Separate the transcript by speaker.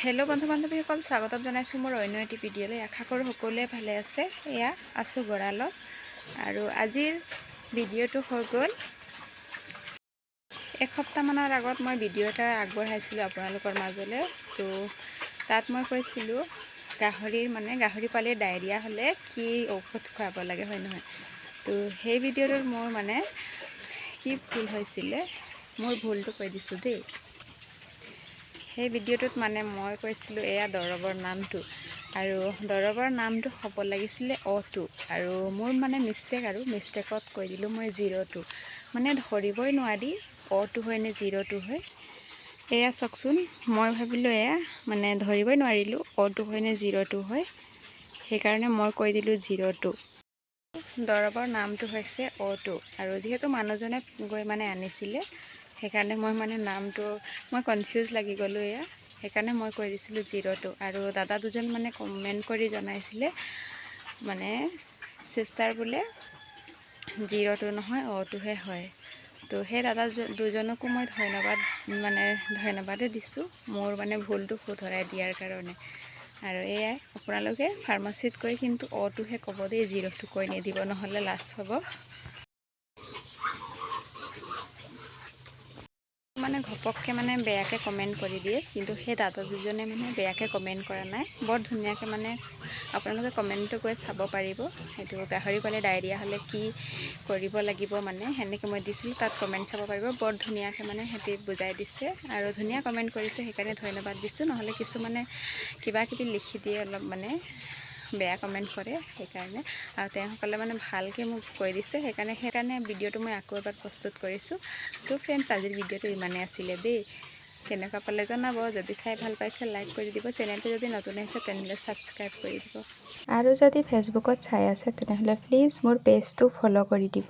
Speaker 1: Hello' বন্ধু বান্ধৱীসকল, স্বাগতম জনাইছোঁ মোৰ অন্য এটি ভিডিঅ'লৈ। আশা কৰোঁ সকলোৱে ভালে আছে। এয়া আছোঁ গঁৰালত আৰু আজিৰ ভিডিঅ'টো হৈ গ'ল এসপ্তাহমানৰ আগত মই ভিডিঅ' এটা আগবঢ়াইছিলোঁ আপোনালোকৰ মাজলৈ। তো তাত মই কৈছিলোঁ গাহৰি পালে ডায়েৰিয়া হ'লে কি ঔষধ খুৱাব লাগে, হয় নহয়। তো সেই ভিডিঅ'টোত মোৰ কি ভুল হৈছিলে, মোৰ ভুলটো কৈ দিছোঁ দেই। সেই ভিডিঅ'টোত মই কৈছিলোঁ এয়া দৰৱৰ নামটো, আৰু দৰৱৰ নামটো হ'ব লাগিছিলে অ2, আৰু মোৰ মিষ্টেকত কৈ দিলোঁ মই 02। ধৰিবই নোৱাৰি অ2 হয় নে 02 হয়। এয়া চাওকচোন, মই ভাবিলোঁ এয়া ধৰিবই নোৱাৰিলোঁ অ2 হয় নে 02 হয়, সেইকাৰণে মই কৈ দিলোঁ 02। দৰৱৰ নামটো হৈছে অ2, আৰু যিহেতু মানুহজনে গৈ আনিছিলে, সেইকাৰণে নামটো কনফিউজ লাগি গ'লোঁ এয়া, সেইকাৰণে মই কৈ দিছিলোঁ 02। আৰু দাদা দুজন কমেণ্ট কৰি জনাইছিলে চিষ্টাৰ বোলে 02 নহয় অ2হে হয়। তো সেই দাদা দুজনকো মই ধন্যবাদে দিছোঁ মোৰ ভুলটো শুধৰাই দিয়াৰ কাৰণে। আৰু এয়াই, আপোনালোকে ফাৰ্মাচীত গৈ কিন্তু অ2হে ক'ব দেই, 02 কৈ নিদিব, নহ'লে লাজ হ'ব। ঘপককৈ বেয়াকৈ কমেণ্ট কৰি দিয়ে, কিন্তু সেই দাদা দুজনে বেয়াকৈ কমেণ্ট কৰা নাই, বৰ ধুনীয়াকৈ আপোনালোকে কমেণ্টটো গৈ চাব পাৰিব। সেইটো গাহৰি পালে ডায়েৰিয়া হ'লে কি কৰিব লাগিব সেনেকৈ মই দিছিলোঁ, তাত কমেণ্ট চাব পাৰিব। বৰ ধুনীয়াকৈ সিহঁতি বুজাই দিছে আৰু ধুনীয়া কমেণ্ট কৰিছে, সেইকাৰণে ধন্যবাদ দিছোঁ। নহ'লে কিছুমানে কিবা কিবি লিখি দিয়ে, অলপ বেয়া কমেণ্ট কৰে, সেইকাৰণে। আৰু তেওঁসকলে ভালকৈ মোক কৈ দিছে, সেইকাৰণে ভিডিঅ'টো মই আকৌ এবাৰ প্ৰস্তুত কৰিছোঁ। তো ফ্ৰেণ্ডছ, আজিৰ ভিডিঅ'টো ইমানেই আছিলে দেই। কেনেকুৱা পালে জনাব, যদি চাই ভাল পাইছে লাইক কৰি দিব, চেনেলটো যদি নতুন আহিছে তেনেহ'লে ছাবস্ক্ৰাইব কৰি দিব, আৰু যদি ফেচবুকত চাই আছে তেনেহ'লে প্লিজ মোৰ পেজটো ফ'ল' কৰি দিব।